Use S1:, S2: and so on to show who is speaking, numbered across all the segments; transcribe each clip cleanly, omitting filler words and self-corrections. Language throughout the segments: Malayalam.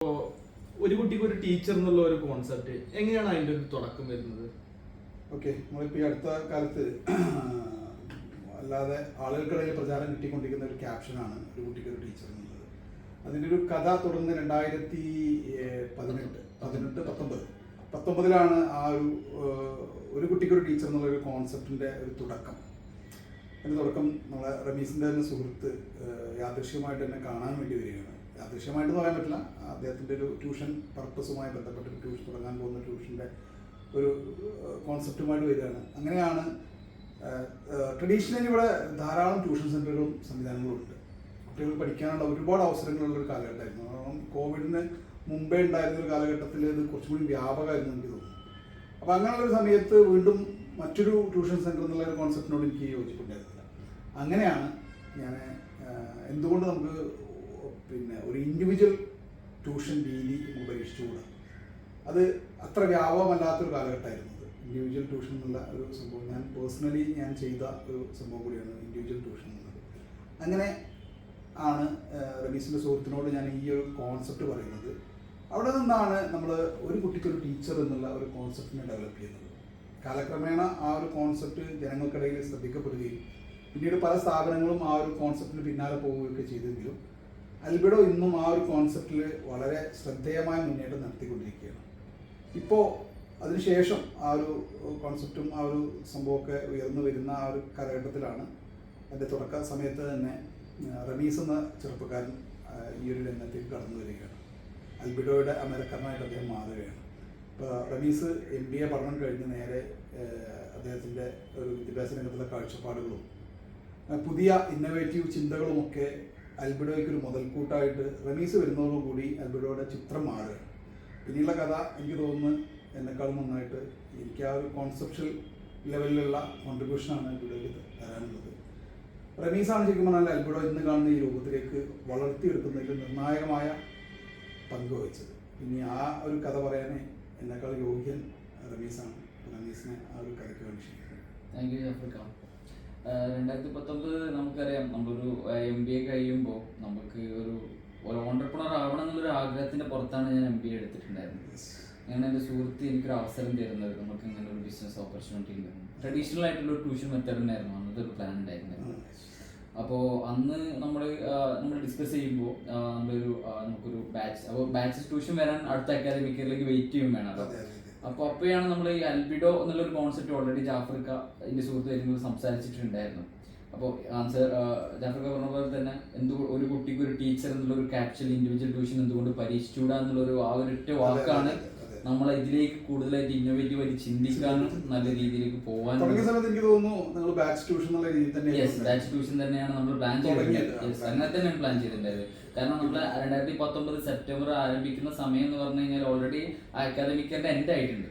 S1: ഒരു കുട്ടിക്ക് ഒരു ടീച്ചർ എന്നുള്ള ഒരു കോൺസെപ്റ്റ് എങ്ങനെയാണ് അതിന്റെ ഒരു തുടക്കം വരുന്നത്?
S2: ഓക്കെ, നമ്മളിപ്പോൾ ഈ അടുത്ത കാലത്ത് അല്ലാതെ ആളുകൾക്കിടയിൽ പ്രചാരം കിട്ടിക്കൊണ്ടിരിക്കുന്ന ഒരു ക്യാപ്ഷനാണ് ഒരു കുട്ടിക്ക് ഒരു ടീച്ചർ എന്നുള്ളത്. അതിൻ്റെ ഒരു കഥ തുടർന്ന് 2019 ആ ഒരു കുട്ടിക്ക് ഒരു ടീച്ചർ എന്നുള്ള ഒരു കോൺസെപ്റ്റിൻ്റെ ഒരു തുടക്കം. അതിൻ്റെ തുടക്കം നമ്മളെ റമീസിൻ്റെ തന്നെ സുഹൃത്ത് യാദൃശ്യമായിട്ട് തന്നെ കാണാൻ വേണ്ടി വരികയാണ്. യാദൃശ്യമായിട്ട് പറയാൻ പറ്റില്ല, അദ്ദേഹത്തിൻ്റെ ഒരു ട്യൂഷൻ പർപ്പസുമായി ബന്ധപ്പെട്ട ഒരു ട്യൂഷൻ തുടങ്ങാൻ പോകുന്ന ട്യൂഷൻ്റെ ഒരു കോൺസെപ്റ്റുമായിട്ട് വരികയാണ്. അങ്ങനെയാണ് ട്രഡീഷണലി ഇവിടെ ധാരാളം ട്യൂഷൻ സെൻ്ററുകളും സംവിധാനങ്ങളും ഉണ്ട്. കുട്ടികൾ പഠിക്കാനുള്ള ഒരുപാട് അവസരങ്ങളുള്ള ഒരു കാലഘട്ടമായിരുന്നു. കാരണം കോവിഡിന് മുമ്പേ ഉണ്ടായിരുന്ന ഒരു കാലഘട്ടത്തിൽ ഇത് കുറച്ചും കൂടി വ്യാപകമായിരുന്നു എനിക്ക് തോന്നുന്നു. അപ്പോൾ അങ്ങനെയുള്ളൊരു സമയത്ത് വീണ്ടും മറ്റൊരു ട്യൂഷൻ സെൻ്റർ എന്നുള്ള ഒരു കോൺസെപ്റ്റിനോട് എനിക്ക് യോജിപ്പുണ്ടായിരുന്നില്ല. അങ്ങനെയാണ് ഞാൻ എന്തുകൊണ്ട് നമുക്ക് ഒരു ഇൻഡിവിജ്വൽ ട്യൂഷൻ രീതി നമുക്ക് പരീക്ഷിച്ചുകൂടാ. അത് അത്ര വ്യാപകമല്ലാത്തൊരു കാലഘട്ടമായിരുന്നു ഇൻഡിവിജ്വൽ ട്യൂഷൻ എന്നുള്ള ഒരു സംഭവം. ഞാൻ പേഴ്സണലി ചെയ്ത ഒരു സംഭവം കൂടിയാണ് ഇൻഡിവിജ്വൽ ട്യൂഷൻ എന്നുള്ളത്. അങ്ങനെ ആണ് റമീസിൻ്റെ സുഹൃത്തിനോട് ഞാൻ ഈ ഒരു കോൺസെപ്റ്റ് പറയുന്നത്. അവിടെ നിന്നാണ് നമ്മൾ ഒരു കുട്ടിക്കൊരു ടീച്ചർ എന്നുള്ള ഒരു കോൺസെപ്റ്റിനെ ഡെവലപ്പ് ചെയ്യുന്നത്. കാലക്രമേണ ആ ഒരു കോൺസെപ്റ്റ് ജനങ്ങൾക്കിടയിൽ ശ്രദ്ധിക്കപ്പെടുകയും പിന്നീട് പല സ്ഥാപനങ്ങളും ആ ഒരു കോൺസെപ്റ്റിന് പിന്നാലെ പോവുകയൊക്കെ ചെയ്തെങ്കിലും അൽബിഡോ ഇന്നും ആ ഒരു കോൺസെപ്റ്റിൽ വളരെ ശ്രദ്ധേയമായ മുന്നേറ്റം നടത്തിക്കൊണ്ടിരിക്കുകയാണ്. ഇപ്പോൾ അതിനുശേഷം ആ ഒരു കോൺസെപ്റ്റും ആ ഒരു സംഭവമൊക്കെ ഉയർന്നു വരുന്ന ആ ഒരു കാലഘട്ടത്തിലാണ് എൻ്റെ തുടക്ക സമയത്ത് തന്നെ റമീസ് എന്ന ചെറുപ്പക്കാരൻ ഈ ഒരു രംഗത്തേക്ക് കടന്നു വരികയാണ്. അൽബിഡോയുടെ അമരക്കാരനായിട്ട് അദ്ദേഹം മാറുകയാണ്. ഇപ്പോൾ റമീസ് MBA പഠനം കഴിഞ്ഞ് നേരെ അദ്ദേഹത്തിൻ്റെ ഒരു വിദ്യാഭ്യാസ രംഗത്തുള്ള കാഴ്ചപ്പാടുകളും പുതിയ ഇന്നോവേറ്റീവ് ചിന്തകളുമൊക്കെ അൽബിഡോയ്ക്ക് ഒരു മുതൽക്കൂട്ടായിട്ട് റമീസ് വരുന്നതോടുകൂടി അൽബിഡോയുടെ ചിത്രം മാറുകയാണ്. പിന്നീടുള്ള കഥ എനിക്ക് തോന്നുന്നു എന്നെക്കാളും നന്നായിട്ട് എനിക്ക് ആ ഒരു കോൺസെപ്ഷ്യൽ ലെവലിലുള്ള കോൺട്രിബ്യൂഷനാണ് അൽബിഡോയ്ക്ക് തരാനുള്ളത്. റമീസാണ് ശരിക്കും പറഞ്ഞാൽ അൽബിഡോ ഇന്ന് കാണുന്ന ഈ രൂപത്തിലേക്ക് വളർത്തിയെടുക്കുന്നതിൽ നിർണായകമായ പങ്ക് വഹിച്ചത്. ഇനി ആ ഒരു കഥ പറയാനേ എന്നെക്കാൾ യോഗ്യൻ റമീസാണ്. റമീസിനെ ആ ഒരു കഥയ്ക്ക് വേണ്ടി ക്ഷണിക്കുന്നത്.
S3: Thank you Jafar Khan. 2019 നമുക്കറിയാം, നമ്മളൊരു MBA കഴിയുമ്പോൾ നമുക്ക് ഒരു ഓണ്ടർപ്രണർ ആവണം എന്നുള്ളൊരു ആഗ്രഹത്തിൻ്റെ പുറത്താണ് ഞാൻ MBA എടുത്തിട്ടുണ്ടായിരുന്നത്. അങ്ങനെ എൻ്റെ സുഹൃത്ത് എനിക്കൊരു അവസരം തരുന്നത്, നമുക്ക് ഇങ്ങനെ ഒരു ബിസിനസ് ഓപ്പർച്യൂണിറ്റി ഉണ്ട്. ട്രഡീഷണൽ ആയിട്ടുള്ള ഒരു ട്യൂഷൻ മെത്തേഡ് തന്നെയായിരുന്നു അന്നത്തെ ഒരു പ്ലാൻ ഉണ്ടായിരുന്നത്. അപ്പോൾ അന്ന് നമ്മൾ ഡിസ്കസ് ചെയ്യുമ്പോൾ നമുക്കൊരു ബാച്ച് ട്യൂഷൻ വരാൻ അടുത്ത അക്കാദമിക് ഇയറിലേക്ക് വെയിറ്റ് ചെയ്യും വേണമല്ലോ. അപ്പോഴാണ് നമ്മൾ ഈ അൽബിഡോ എന്നുള്ളൊരു കോൺസെപ്റ്റ് ഓൾറെഡി ജാഫർക്ക എൻ്റെ സുഹൃത്ത് വരുമ്പോൾ സംസാരിച്ചിട്ടുണ്ടായിരുന്നു. അപ്പോൾ ജാഫർക്ക പറഞ്ഞ പോലെ തന്നെ ഒരു കുട്ടിക്ക് ഒരു ടീച്ചർ എന്നുള്ളൊരു ക്യാപ്ച്വൽ ഇൻഡിവിജ്വൽ ട്യൂഷൻ എന്തുകൊണ്ട് പരീക്ഷിച്ചുകൂടാ എന്നുള്ളൊരു ആ ഒരൊറ്റ വാക്കാണ് നമ്മളെ ഇതിലേക്ക് കൂടുതലായിട്ട് ഇന്നോവേറ്റീവ് ആയിട്ട് ചിന്തിക്കാനും നല്ല രീതിയിലേക്ക് പോകാനും. ബാച്ച് ട്യൂഷൻ തന്നെയാണ് നമ്മൾ പ്ലാൻ ചെയ്തിട്ടുണ്ടായത്. അങ്ങനെ തന്നെയാണ് പ്ലാൻ ചെയ്തിട്ടുണ്ടായത്. കാരണം നമ്മൾ 2019 സെപ്റ്റംബർ ആരംഭിക്കുന്ന സമയം എന്ന് പറഞ്ഞു കഴിഞ്ഞാൽ ഓൾറെഡി അക്കാദമിക് ഇയറിന്റെ എൻഡ് ആയിട്ടുണ്ട്.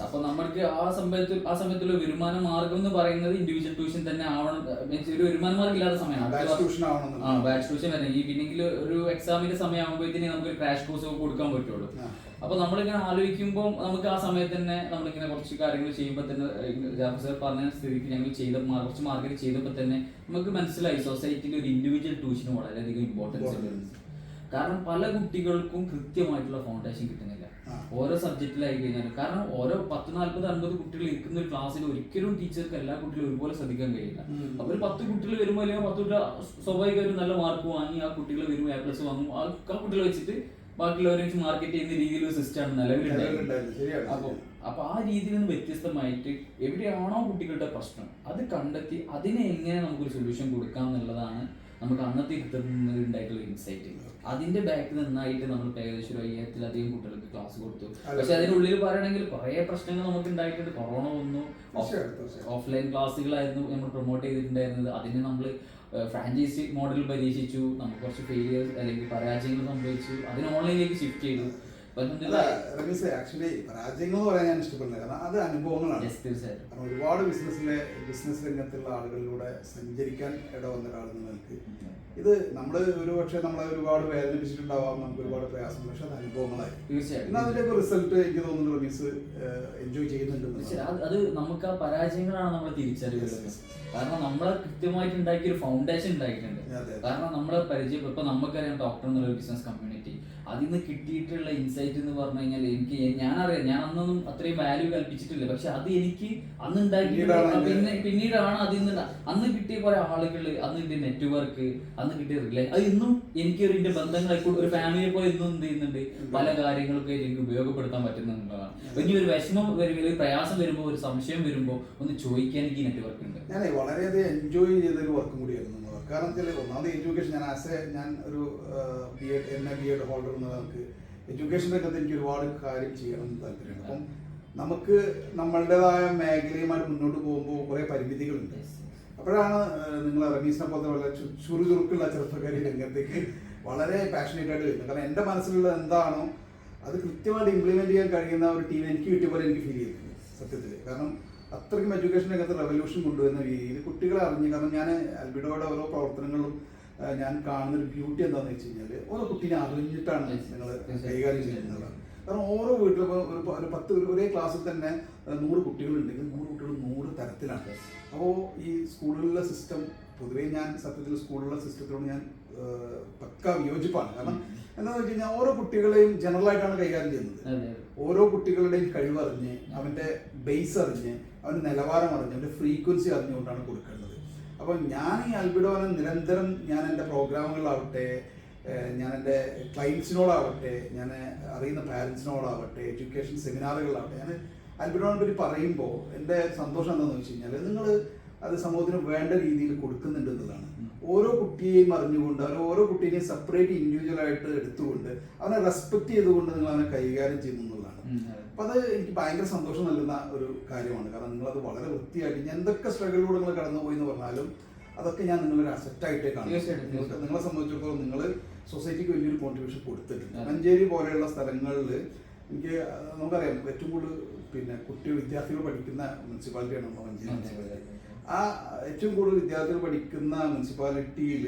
S3: അപ്പൊ നമ്മൾക്ക് ആ സമയത്തുള്ള വരുമാന മാർഗം എന്ന് പറയുന്നത് ഇൻഡിവിജ്വൽ ട്യൂഷൻ തന്നെ ആവണം. ഒരു വരുമാന മാർഗം ഇല്ലാത്ത സമയമാണ് ബാച്ച് ട്യൂഷൻ വരുന്നത്. ഈ പിന്നെങ്കിൽ ഒരു എക്സാമിന്റെ സമയം ആകുമ്പോഴത്തേന് നമുക്ക് ക്രാഷ് കോഴ്സ് ഒക്കെ കൊടുക്കാൻ പറ്റുള്ളൂ. അപ്പൊ നമ്മളിങ്ങനെ ആലോചിക്കുമ്പോൾ നമുക്ക് ആ സമയത്ത് തന്നെ നമ്മളിങ്ങനെ കുറച്ച് കാര്യങ്ങൾ ചെയ്യുമ്പോൾ തന്നെ ജാഫർ സാർ പറഞ്ഞ സ്ഥിതിക്ക് ഞങ്ങൾ കുറച്ച് മാർക്കറ്റ് ചെയ്തപ്പോൾ തന്നെ നമുക്ക് മനസ്സിലായി സൊസൈറ്റിയിൽ ഒരു ഇൻഡിവിജ്വൽ ട്യൂഷന് വളരെയധികം ഇമ്പോർട്ടൻസ് ഉണ്ട്. കാരണം പല കുട്ടികൾക്കും കൃത്യമായിട്ടുള്ള ഫൗണ്ടേഷൻ കിട്ടുന്നില്ല ഓരോ സബ്ജക്റ്റിലായി കഴിഞ്ഞാൽ. കാരണം ഓരോ 10, 40, 50 കുട്ടികൾ ഇരിക്കുന്ന ഒരു ക്ലാസ്സിൽ ഒരിക്കലും ടീച്ചർക്ക് എല്ലാ കുട്ടികളും ഒരുപോലെ ശ്രദ്ധിക്കാൻ കഴിയില്ല. അപ്പോൾ ഒരു 10 കുട്ടികൾ വരുമ്പോൾ അല്ലെങ്കിൽ 10 കുട്ടികൾ സ്വാഭാവികമായിട്ടും നല്ല മാർക്ക് വാങ്ങി ആ കുട്ടികൾ വരുമ്പോൾ A+ വാങ്ങും. ആ കുട്ടികളെ വെച്ചിട്ട് ബാക്കിയുള്ളവരെ വെച്ച് മാർക്കറ്റ് ചെയ്യുന്ന രീതിയിലുള്ള സിസ്റ്റമാണ് നിലവിലുണ്ടായിരുന്നത്. അപ്പൊ ആ രീതിയിൽ നിന്ന് വ്യത്യസ്തമായിട്ട് എവിടെയാണോ കുട്ടികളുടെ പ്രശ്നം അത് കണ്ടെത്തി അതിനെ എങ്ങനെ നമുക്കൊരു സൊല്യൂഷൻ കൊടുക്കാം എന്നുള്ളതാണ് നമുക്ക് അന്നത്തെ ഉണ്ടായിട്ടുള്ള ഇൻസൈറ്റ്. അതിന്റെ ബാക്കിൽ നിന്നായിട്ട് നമ്മൾ ഏകദേശം 5000-ലധികം കുട്ടികൾക്ക് ക്ലാസ് കൊടുത്തു. പക്ഷെ അതിനുള്ളിൽ പറയണമെങ്കിൽ കുറെ പ്രശ്നങ്ങൾ നമുക്ക് ഉണ്ടായിട്ടുണ്ട്. കൊറോണ വന്നു, ഓഫ്ലൈൻ ക്ലാസ്സുകളായിരുന്നു നമ്മൾ പ്രൊമോട്ട് ചെയ്തിട്ടുണ്ടായിരുന്നത്. അതിന് നമ്മൾ ഫ്രാഞ്ചൈസി മോഡൽ പരീക്ഷിച്ചു, നമുക്ക് കുറച്ച് ഫെയിലിയേഴ്സ് അല്ലെങ്കിൽ പരാജയങ്ങൾ സംഭവിച്ചു. അതിന് ഓൺലൈനിലേക്ക് ഷിഫ്റ്റ് ചെയ്തു.
S2: ആക്ച്വലി പരാജയങ്ങൾ എന്ന് പറയാൻ ഞാൻ ഇഷ്ടപ്പെടുന്നില്ല, കാരണം അത് അനുഭവങ്ങളാണ്. ഒരുപാട് ബിസിനസ് രംഗത്തുള്ള ആളുകളിലൂടെ സഞ്ചരിക്കാൻ ഇടവന്ന ഒരാളെന്നവർക്ക് ഇത് ഒരു പക്ഷേ നമ്മളെ ഒരുപാട് വേദനിപ്പിച്ചിട്ടുണ്ടാവാം, നമുക്ക് ഒരുപാട് പ്രയാസം, പക്ഷെ അത് അനുഭവങ്ങളായി. തീർച്ചയായും അതിന്റെ റിസൾട്ട് എനിക്ക് തോന്നുന്നു റമീസ് എൻജോയ് ചെയ്യുന്നുണ്ട്.
S3: അത് നമുക്ക് ആ പരാജയങ്ങളാണ് നമ്മൾ തിരിച്ചറിയുന്നത്. കാരണം നമ്മളെ കൃത്യമായിട്ട് ഉണ്ടാക്കിയ ഒരു ഫൗണ്ടേഷൻ ഉണ്ടായിട്ടുണ്ട്. കാരണം നമ്മളെ പരിചയം ഇപ്പൊ നമുക്കറിയാം ഡോക്ടർ എന്നുള്ള ബിസിനസ് കമ്മ്യൂണിറ്റി അതിൽ നിന്ന് കിട്ടിയിട്ടുള്ള ഇൻസൈറ്റ് എന്ന് പറഞ്ഞു കഴിഞ്ഞാൽ ഞാനറിയാം, ഞാൻ അന്നൊന്നും അത്രയും വാല്യൂ കൽപ്പിച്ചിട്ടില്ല, പക്ഷെ അത് എനിക്ക് അന്ന് ഉണ്ടാക്കിയിട്ടുണ്ട്. പിന്നീടാണ് അതിൽ നിന്ന് അന്ന് കിട്ടിയ കുറെ ആളുകള്, അന്ന് കിട്ടിയ നെറ്റ്വർക്ക്, അന്ന് കിട്ടിയ അത് ഇന്നും എനിക്ക് എന്റെ ബന്ധങ്ങളെ ഒരു ഫാമിലിയെ പോലെ ഇന്നും എന്ത് ചെയ്യുന്നുണ്ട്, പല കാര്യങ്ങളൊക്കെ എനിക്ക് ഉപയോഗപ്പെടുത്താൻ പറ്റുന്നുള്ളതാണ്. വലിയൊരു വിഷമം ഒരു പ്രയാസം വരുമ്പോൾ, ഒരു സംശയം വരുമ്പോൾ ഒന്ന് ചോദിക്കാൻ എനിക്ക് നെറ്റ്വർക്ക് ഉണ്ട്.
S2: ഞാൻ വളരെയധികം എൻജോയ് ചെയ്തൊരു വർക്കും കൂടിയായിരുന്നു. കാരണം വെച്ചാൽ ഒന്നാമത് എഡ്യൂക്കേഷൻ, ഞാൻ ഒരു BEd ഹോൾഡർ എന്ന നമുക്ക് എഡ്യൂക്കേഷൻ രംഗത്ത് എനിക്ക് ഒരുപാട് കാര്യം ചെയ്യണം എന്ന് താല്പര്യമുണ്ട്. അപ്പം നമുക്ക് നമ്മളുടേതായ മേഖലയുമായിട്ട് മുന്നോട്ട് പോകുമ്പോൾ കുറേ പരിമിതികളുണ്ട്. അപ്പോഴാണ് നിങ്ങൾ റമീസിനെ പോലത്തെ വളരെ ചുറുചുറുക്കുള്ള ചെറുപ്പക്കാരി രംഗത്തേക്ക് വളരെ പാഷനേറ്റ് ആയിട്ട് വരുന്നത്. കാരണം എൻ്റെ മനസ്സിലുള്ള എന്താണോ അത് കൃത്യമായിട്ട് ഇംപ്ലിമെന്റ് ചെയ്യാൻ കഴിയുന്ന ഒരു ടീം എനിക്ക് കിട്ടിയ പോലെ എനിക്ക് ഫീൽ ചെയ്തിട്ടുണ്ട് സത്യത്തിൽ. കാരണം അത്രയ്ക്കും എഡ്യൂക്കേഷൻ രംഗത്ത് റെവല്യൂഷൻ കൊണ്ടുവരുന്ന രീതിയിൽ കുട്ടികളെ അറിഞ്ഞ്, കാരണം ഞാൻ ആൽബിഡോയുടെ ഓരോ പ്രവർത്തനങ്ങളും ഞാൻ കാണുന്നൊരു ബ്യൂട്ടി എന്താണെന്ന് വെച്ച് കഴിഞ്ഞാൽ ഓരോ കുട്ടീനെ അറിഞ്ഞിട്ടാണ് നിങ്ങൾ കൈകാര്യം ചെയ്യുന്നത്. കാരണം ഓരോ വീട്ടിലും ഒരു 10 ഒരേ ക്ലാസ്സിൽ തന്നെ 100 കുട്ടികളുണ്ടെങ്കിൽ 100 കുട്ടികൾ 100 തരത്തിലാണ്. അപ്പോൾ ഈ സ്കൂളുകളിലെ സിസ്റ്റം പൊതുവേ ഞാൻ സത്യത്തിൽ സ്കൂളിലെ സിസ്റ്റത്തോട് ഞാൻ പക്ക വിയോജിപ്പാണ്. കാരണം എന്താണെന്ന് വെച്ച് കഴിഞ്ഞാൽ ഓരോ കുട്ടികളെയും ജനറലായിട്ടാണ് കൈകാര്യം ചെയ്യുന്നത്. ഓരോ കുട്ടികളുടെയും കഴിവറിഞ്ഞ്, അവൻ്റെ ബേസ് അറിഞ്ഞ്, അവൻ്റെ നിലവാരം അറിഞ്ഞ്, അവൻ്റെ ഫ്രീക്വൻസി അറിഞ്ഞുകൊണ്ടാണ് കൊടുക്കേണ്ടത്. അപ്പോൾ ഞാൻ ഈ ആൽബിഡോനെ നിരന്തരം ഞാൻ എൻ്റെ പ്രോഗ്രാമുകളിലാവട്ടെ, ഞാൻ എൻ്റെ ക്ലയൻസിനോടാവട്ടെ, ഞാൻ അറിയുന്ന പാരൻസിനോടാവട്ടെ, എഡ്യൂക്കേഷൻ സെമിനാറുകളിലാവട്ടെ, ഞാൻ ആൽബിഡോനെ പറ്റി പറയുമ്പോൾ എൻ്റെ സന്തോഷം എന്താണെന്ന് വെച്ച് കഴിഞ്ഞാൽ നിങ്ങൾ അത് സമൂഹത്തിന് വേണ്ട രീതിയിൽ കൊടുക്കുന്നുണ്ട് എന്നുള്ളതാണ്. ഓരോ കുട്ടിയെയും അറിഞ്ഞുകൊണ്ട്, ഓരോ കുട്ടീനെയും സെപ്പറേറ്റ് ഇൻഡിവിജ്വലായിട്ട് എടുത്തുകൊണ്ട് അവനെ റെസ്പെക്ട് ചെയ്തുകൊണ്ട് നിങ്ങൾ അവനെ കൈകാര്യം ചെയ്യുന്നു എന്നുള്ളതാണ്. അപ്പം അത് എനിക്ക് ഭയങ്കര സന്തോഷം നൽകുന്ന ഒരു കാര്യമാണ്. കാരണം നിങ്ങളത് വളരെ വൃത്തിയായിട്ട്, ഞാൻ എന്തൊക്കെ സ്ട്രഗിളിലൂടെ നിങ്ങൾ കടന്നുപോയി എന്ന് പറഞ്ഞാലും അതൊക്കെ ഞാൻ നിങ്ങളൊരു അസറ്റായിട്ടേ കാണും. നിങ്ങളെ സംബന്ധിച്ചിടത്തോളം നിങ്ങൾ സൊസൈറ്റിക്ക് വലിയൊരു കോൺട്രിബ്യൂഷൻ കൊടുത്തിട്ടുണ്ട്. മഞ്ചേരി പോലെയുള്ള സ്ഥലങ്ങളിൽ എനിക്ക് നമുക്കറിയാം ഏറ്റവും കൂടുതൽ വിദ്യാർത്ഥികൾ പഠിക്കുന്ന മുനിസിപ്പാലിറ്റിയാണ് നമ്മുടെ മഞ്ചേരി മുനിസിപ്പാലിറ്റി. ആ ഏറ്റവും കൂടുതൽ വിദ്യാർത്ഥികൾ പഠിക്കുന്ന മുനിസിപ്പാലിറ്റിയിൽ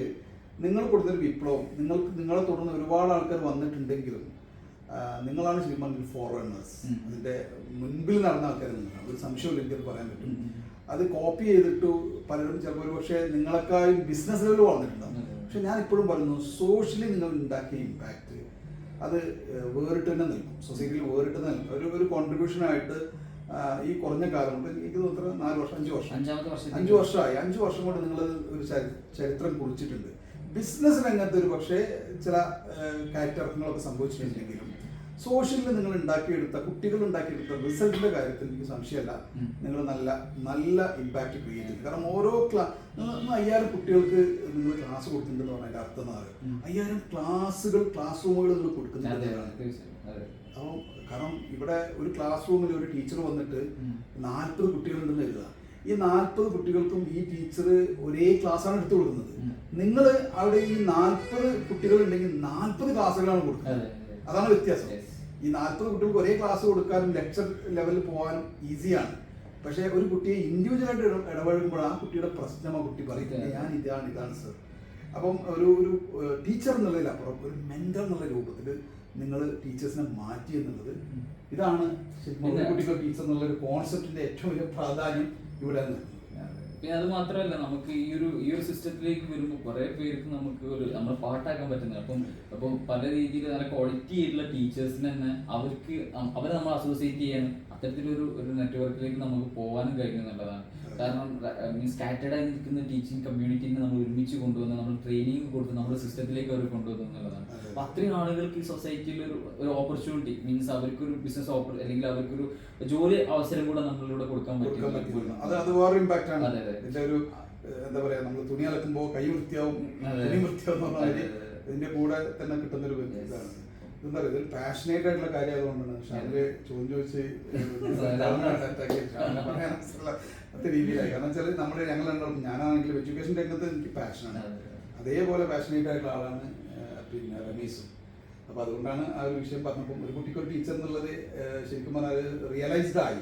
S2: നിങ്ങൾ കൊടുത്തൊരു വിപ്ലവം, നിങ്ങളെ തുടർന്ന് ഒരുപാട് ആൾക്കാർ വന്നിട്ടുണ്ടെങ്കിലും നിങ്ങളാണ് ശരിക്കും പറഞ്ഞ ഫോർവേണേഴ്സ്. അതിൻ്റെ മുൻപിൽ നടന്ന ആൾക്കാർ നിങ്ങളാണ്, ഒരു സംശയമില്ല, എനിക്കത് പറയാൻ പറ്റും. അത് കോപ്പി ചെയ്തിട്ട് പലരും ചിലപ്പോൾ ഒരു പക്ഷേ നിങ്ങളെക്കാളും ബിസിനസ് ലെവൽ വളർന്നിട്ടുണ്ടാവും. പക്ഷെ ഞാൻ ഇപ്പോഴും പറയുന്നു, സോഷ്യലി നിങ്ങൾ ഉണ്ടാക്കിയ ഇമ്പാക്റ്റ് അത് വേറിട്ട് തന്നെ നിൽക്കും, സൊസൈറ്റിയിൽ വേറിട്ട് നിൽക്കും. ഒരു കോൺട്രിബ്യൂഷനായിട്ട് ഈ കുറഞ്ഞ കാലം കൊണ്ട് എനിക്ക് തോന്നുന്നത് 4 വർഷം 5 വർഷമായി 5 വർഷം കൊണ്ട് നിങ്ങൾ ഒരു ചരിത്രം കുറിച്ചിട്ടുണ്ട്. ബിസിനസ് രംഗത്ത് ഒരു പക്ഷേ ചില കയറ്റിറക്കങ്ങളൊക്കെ സംഭവിച്ചിട്ടുണ്ടെങ്കിലും സോഷ്യലിൽ നിങ്ങൾ ഉണ്ടാക്കിയെടുത്ത, കുട്ടികൾ ഉണ്ടാക്കിയെടുത്ത റിസൾട്ടിന്റെ കാര്യത്തിൽ എനിക്ക് സംശയമല്ല, നിങ്ങൾ നല്ല ഇമ്പാക്ട് ക്രിയേറ്റ് ചെയ്തു. കാരണം ഓരോ 5000 കുട്ടികൾക്ക് നിങ്ങൾ ക്ലാസ് കൊടുത്തിട്ടുണ്ടെന്ന് പറഞ്ഞാൽ അതിന്റെ അർത്ഥം 5000 ക്ലാസ് റൂമുകൾ നിങ്ങൾ കൊടുക്കുന്നുണ്ട്. അപ്പോൾ കാരണം ഇവിടെ ഒരു ക്ലാസ് റൂമിൽ ഒരു ടീച്ചർ വന്നിട്ട് 40 കുട്ടികളുണ്ടെന്ന് എഴുതുക. ഈ 40 കുട്ടികൾക്കും ഈ ടീച്ചർ ഒരേ ക്ലാസ്സാണ് എടുത്തു കൊടുക്കുന്നത്. നിങ്ങൾ അവിടെ ഈ 40 കുട്ടികളുണ്ടെങ്കിൽ 40 ക്ലാസ്സുകളാണ് കൊടുക്കുന്നത്. അതാണ് വ്യത്യാസം. ഈ 40 കുട്ടികൾക്ക് ഒരേ ക്ലാസ് കൊടുക്കാനും ലെക്ചർ ലെവലിൽ പോകാനും ഈസിയാണ്. പക്ഷേ ഒരു കുട്ടിയെ ഇൻഡിവിജ്വലായിട്ട് ഇടപഴകുമ്പോൾ ആ കുട്ടിയുടെ പ്രശ്നം ആ കുട്ടി പറയുന്നത് ഞാൻ ഇതാണ് സർ. അപ്പം ഒരു ടീച്ചർ എന്നുള്ളതിലപ്പുറം ഒരു മെന്റർ എന്നുള്ള രൂപത്തിൽ നിങ്ങൾ ടീച്ചേഴ്സിനെ മാറ്റി എന്നുള്ളത്, ഇതാണ് ശരിക്കും കുട്ടികൾ ടീച്ചർ എന്നുള്ള ഒരു കോൺസെപ്റ്റിന്റെ ഏറ്റവും വലിയ പ്രാധാന്യം ഇവിടെ.
S3: പിന്നെ അത് മാത്രമല്ല, നമുക്ക് ഈ ഒരു സിസ്റ്റത്തിലേക്ക് വരുമ്പോൾ കുറെ പേർക്ക് നമുക്ക് നമ്മൾ പാട്ടാക്കാൻ പറ്റുന്നത്. അപ്പം പല രീതിയിൽ നല്ല ക്വാളിറ്റി ആയിട്ടുള്ള ടീച്ചേഴ്സിന് തന്നെ അവരെ നമ്മൾ അസോസിയേറ്റ് ചെയ്യാനും അത്തരത്തിലൊരു നെറ്റ്വർക്കിലേക്ക് നമുക്ക് പോകാനും കഴിയും എന്നുള്ളതാണ്. കാരണം സ്കാറ്റേഡ് ആയി നിൽക്കുന്ന ടീച്ചിങ് കമ്മ്യൂണിറ്റിനെ നമ്മൾ ഒരുമിച്ച് കൊണ്ടുവന്ന് നമ്മൾ ട്രെയിനിങ് കൊടുത്ത് നമ്മുടെ സിസ്റ്റത്തിലേക്ക് അവർ കൊണ്ടുവന്നു എന്നുള്ളതാണ്. അപ്പൊ അത്രയും ആളുകൾക്ക് ഈ സൊസൈറ്റിയിൽ ഒരു ഓപ്പർച്യൂണിറ്റി മീൻസ് അവർക്കൊരു ബിസിനസ് അല്ലെങ്കിൽ അവർക്കൊരു ജോലി അവസരം കൂടെ നമ്മളിലൂടെ കൊടുക്കാൻ പറ്റും.
S2: അത് വേറെ ഇമ്പാക്ട് ആണ്. ഒരു എന്താ പറയാ, നമ്മൾ തുണി അലക്കുമ്പോൾ കൈ വൃത്തിയാവും, തുണി വൃത്തിയാവും എന്ന് പറഞ്ഞാൽ ഇതിന്റെ കൂടെ തന്നെ കിട്ടുന്നൊരു ഇതാണ്. എന്താ പറയുക, ഇതൊരു പാഷനേറ്റ് ആയിട്ടുള്ള കാര്യം ആയതുകൊണ്ടാണ്. പക്ഷെ അതില് ചോദ്യം ചോദിച്ച് രീതിയിലായി. കാരണം വെച്ചാൽ ഞങ്ങൾ ഞാനാണെങ്കിലും എഡ്യൂക്കേഷൻ രംഗത്ത് എനിക്ക് പാഷനാണ്, അതേപോലെ പാഷനേറ്റ് ആയിട്ടുള്ള ആളാണ് റമീസും. അപ്പൊ അതുകൊണ്ടാണ് ആ ഒരു വിഷയം പറഞ്ഞപ്പോൾ ഒരു കുട്ടിക്കൊരു ടീച്ചർ എന്നുള്ളത് ശരിക്കും പറഞ്ഞാൽ റിയലൈസ്ഡ് ആയി.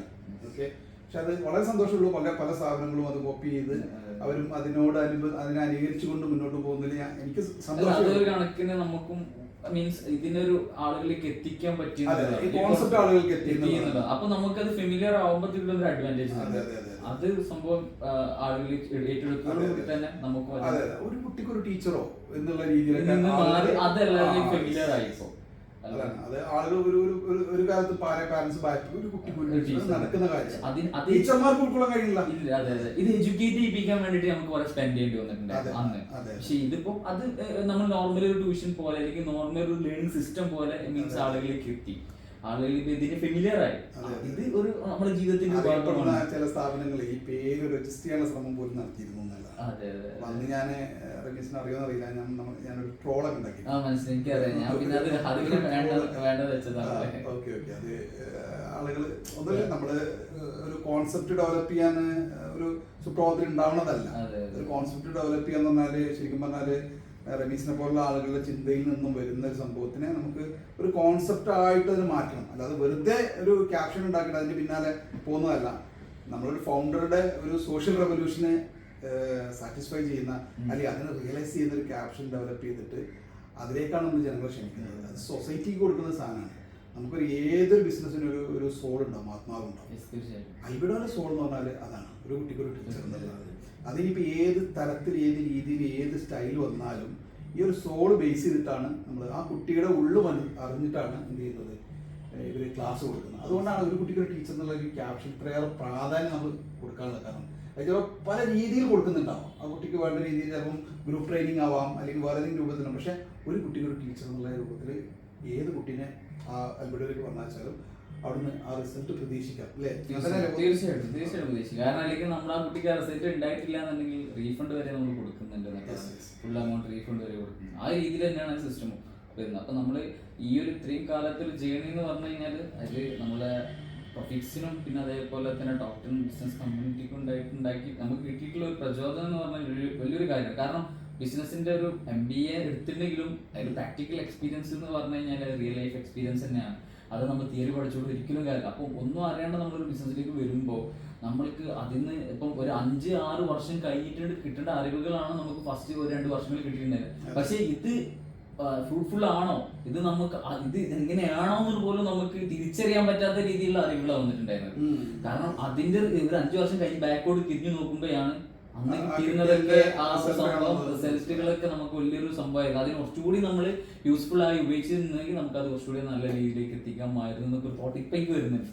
S2: ഓക്കെ, പക്ഷെ അത് വളരെ സന്തോഷമുള്ളൂ. പല സ്ഥാപനങ്ങളും അത് കോപ്പി ചെയ്ത് അവരും അതിനെ അനുകരിച്ചുകൊണ്ട് മുന്നോട്ട് പോകുന്നതിൽ എനിക്ക് സന്തോഷം.
S3: കണക്കിന് നമുക്കും മീൻസ് ഇതിനൊരു ആളുകളിലേക്ക് എത്തിക്കാൻ പറ്റിയ
S2: കോൺസെപ്റ്റ് ആളുകൾക്ക്
S3: എത്തിക്കുന്നുണ്ട്. അപ്പൊ നമുക്കത് ഫെമിലിയർ ആവുമ്പോഴത്തേക്കുള്ള ഒരു അഡ്വാൻറ്റേജ് അത് സംഭവം ആളുകൾ ഏറ്റെടുക്കുന്നതോടുകൂടി തന്നെ നമുക്ക്
S2: ഒരു കുട്ടിക്ക് ഒരു ടീച്ചറോ എന്നുള്ള രീതിയിൽ
S3: അതെല്ലാവരും ഫെമിലിയർ ആയിപ്പോ
S2: അതാണ് അത് ആളുകൾ ഒരു കാലത്ത് പാരന്റ്സ് ബാക്ക് ഒരു കുട്ടി നടക്കുന്ന കാര്യം ടീച്ചർമാർക്ക് ഉൾക്കൊള്ളാൻ കഴിയില്ല.
S3: അതെ അതെ, ഇത് എഡ്യൂക്കേറ്റ് ചെയ്യിപ്പിക്കാൻ വേണ്ടിട്ട് നമുക്ക് കുറെ സ്പെൻഡ് ചെയ്യേണ്ടി വന്നിട്ടുണ്ട് അന്ന്. പക്ഷെ ഇതിപ്പോ അത് നമ്മൾ നോർമൽ ഒരു ട്യൂഷൻ പോലെ അല്ലെങ്കിൽ നോർമൽ ഒരു ലേണിംഗ് സിസ്റ്റം പോലെ മീൻസ് ആളുകളിലേക്ക് എത്തി. ആളുകൾ ഇപ്പൊ ഇതിന് ഫെമിലിയർ ആയി. ഇത് ഒരു നമ്മുടെ ജീവിതത്തിന്റെ
S2: ചില സ്ഥാപനങ്ങൾ ഈ പേര് രജിസ്റ്റർ ചെയ്യാനുള്ള ശ്രമം പോലും നടത്തിയിരുന്നു. അന്ന് ഞാൻ റമീസിന് അറിയാമെന്ന് അറിയില്ല, ഞാനൊരു ട്രോളൊക്കെ ഉണ്ടാക്കി. ഓക്കെ ഓക്കെ, അത് ആളുകൾ ഒന്നുമില്ല, നമ്മള് ഒരു കോൺസെപ്റ്റ് ഡെവലപ്പ് ചെയ്യാൻ ഒരു സുപ്രഭാതത്തിൽ ഉണ്ടാവുന്നതല്ല. ഒരു കോൺസെപ്റ്റ് ഡെവലപ്പ് ചെയ്യാന്ന് പറഞ്ഞാല് ശരിക്കും പറഞ്ഞാല് റമീസിനെ പോലുള്ള ആളുകളുടെ ചിന്തയിൽ നിന്നും വരുന്ന ഒരു സംഭവത്തിനെ നമുക്ക് ഒരു കോൺസെപ്റ്റ് ആയിട്ട് അതിന് മാറ്റണം. അല്ലാതെ വെറുതെ ഒരു ക്യാപ്ഷൻ ഉണ്ടാക്കിയിട്ട് അതിന്റെ പിന്നാലെ പോകുന്നതല്ല. നമ്മളൊരു ഫൗണ്ടറുടെ ഒരു സോഷ്യൽ റെവല്യൂഷനെ സാറ്റിസ്ഫൈ ചെയ്യുന്ന അല്ലെങ്കിൽ അതിനെ റിയലൈസ് ചെയ്യുന്ന ഒരു ക്യാപ്ഷൻ ഡെവലപ്പ് ചെയ്തിട്ട് അതിലേക്കാണ് നമ്മൾ ജനങ്ങളെ ക്ഷണിക്കുന്നത്. അത് സൊസൈറ്റിക്ക് കൊടുക്കുന്ന സാധനമാണ്. നമുക്കൊരു ഏതൊരു ബിസിനസ്സിനും ഒരു സോൾ ഉണ്ടാവും, ആത്മാവുണ്ടാവും. അൽബിഡോയുടെ സോൾ എന്ന് പറഞ്ഞാൽ അതാണ് ഒരു കുട്ടിക്ക് ഒരു ടീച്ചർ എന്നുള്ളത്. അതിനിപ്പോൾ ഏത് തരത്തിൽ ഏത് രീതിയിൽ ഏത് സ്റ്റൈൽ വന്നാലും ഈ ഒരു സോൾ ബേസ് ചെയ്തിട്ടാണ് നമ്മൾ ആ കുട്ടിയുടെ ഉള്ളു അറിഞ്ഞിട്ടാണ് എന്ത് ചെയ്യുന്നത്, ഇവർ ക്ലാസ് കൊടുക്കുന്നത്. അതുകൊണ്ടാണ് ഒരു കുട്ടിക്ക് ഒരു ടീച്ചർ എന്നുള്ള ഒരു ക്യാപ്ഷൻ ഇത്രയേറെ പ്രാധാന്യം നമ്മൾ കൊടുക്കാനുള്ള കാരണം. അത് ചിലപ്പോൾ പല രീതിയിൽ കൊടുക്കുന്നുണ്ടാവും. ആ കുട്ടിക്ക് വേണ്ട രീതിയിൽ ചിലപ്പം ഗ്രൂപ്പ് ട്രെയിനിങ് ആവാം, അല്ലെങ്കിൽ വേറെ ഏതെങ്കിലും രൂപത്തിലും. പക്ഷെ ഒരു കുട്ടിക്ക് ഒരു ടീച്ചർ എന്നുള്ള രൂപത്തിൽ ഏത് കുട്ടീനെ ആ അൽബിഡോയിലേക്ക് വന്നാച്ചാലും അവിടുന്ന് ആ റിസൾട്ട് പ്രതീക്ഷിക്കാം, അല്ലേ?
S3: തീർച്ചയായിട്ടും പ്രതീക്ഷിക്കാം. കാരണം അല്ലെങ്കിൽ നമ്മൾ ആ കുട്ടിക്ക് ആ റിസൾട്ട് ഉണ്ടായിട്ടില്ല എന്നുണ്ടെങ്കിൽ റീഫണ്ട് വരെ നമ്മൾ കൊടുക്കുന്നുണ്ട്, ഫുൾ എമൗണ്ട് റീഫണ്ട് വരെ കൊടുക്കുന്നു. ആ രീതിയിൽ തന്നെയാണ് ആ സിസ്റ്റം വരുന്നത്. അപ്പൊ നമ്മള് ഈ ഒരു ഇത്രയും കാലത്ത് ഒരു ജേർണി എന്ന് പറഞ്ഞു കഴിഞ്ഞാൽ അതിൽ നമ്മളെ പ്രൊഫിറ്റ്സിനും പിന്നെ അതേപോലെ തന്നെ ടോപ്പ് 10 ബിസിനസ് കമ്മ്യൂണിറ്റിക്കും ഉണ്ടാക്കി നമുക്ക് കിട്ടിയിട്ടുള്ള ഒരു പ്രചോദനം എന്ന് പറഞ്ഞാൽ വലിയൊരു കാര്യം. കാരണം ബിസിനസിന്റെ ഒരു MBA എടുത്തിട്ടുണ്ടെങ്കിലും അതിൽ പ്രാക്ടിക്കൽ എക്സ്പീരിയൻസ് എന്ന് പറഞ്ഞു കഴിഞ്ഞാൽ റിയൽ ലൈഫ് എക്സ്പീരിയൻസ് തന്നെയാണ്. അത് നമ്മൾ തിയറി പഠിച്ചുകൊണ്ട് ഒരിക്കലും കാര്യം. അപ്പോൾ ഒന്നും അറിയാണ്ട് നമ്മളൊരു ബിസിനസ്സിലേക്ക് വരുമ്പോൾ നമ്മൾക്ക് അതിന് ഇപ്പം ഒരു 5-6 വർഷം കഴിഞ്ഞിട്ട് കിട്ടേണ്ട അറിവുകളാണ് നമുക്ക് ഫസ്റ്റ് 1-2 വർഷങ്ങളിൽ കിട്ടിയിട്ടുണ്ടായത്. പക്ഷേ ഇത് ഫ്രൂട്ട്ഫുൾ ആണോ, ഇത് നമുക്ക് ഇത് എങ്ങനെയാണോ എന്ന് പോലും നമുക്ക് തിരിച്ചറിയാൻ പറ്റാത്ത രീതിയിലുള്ള അറിവുകളാണ് വന്നിട്ടുണ്ടായിരുന്നത്. കാരണം അതിന്റെ ഒരു 5 വർഷം കഴിഞ്ഞ് ബാക്കോട് തിരിഞ്ഞു നോക്കുമ്പോഴാണ് അന്ന് കിട്ടിയിരുന്നതൊക്കെ ആ സംഭവം റിസൾട്ടുകളൊക്കെ നമുക്ക് വലിയൊരു സംഭവമായിരുന്നു. അതിന് കുറച്ചുകൂടി നമ്മൾ യൂസ്ഫുൾ ആയി ഉപയോഗിച്ചിരുന്നെങ്കിൽ നമുക്ക് അത് കുറച്ചുകൂടി നല്ല രീതിയിലേക്ക് എത്തിക്കാമായിരുന്നു എന്നൊക്കെ ഒരു തോട്ട് ഇപ്പം വരുന്നുണ്ട്.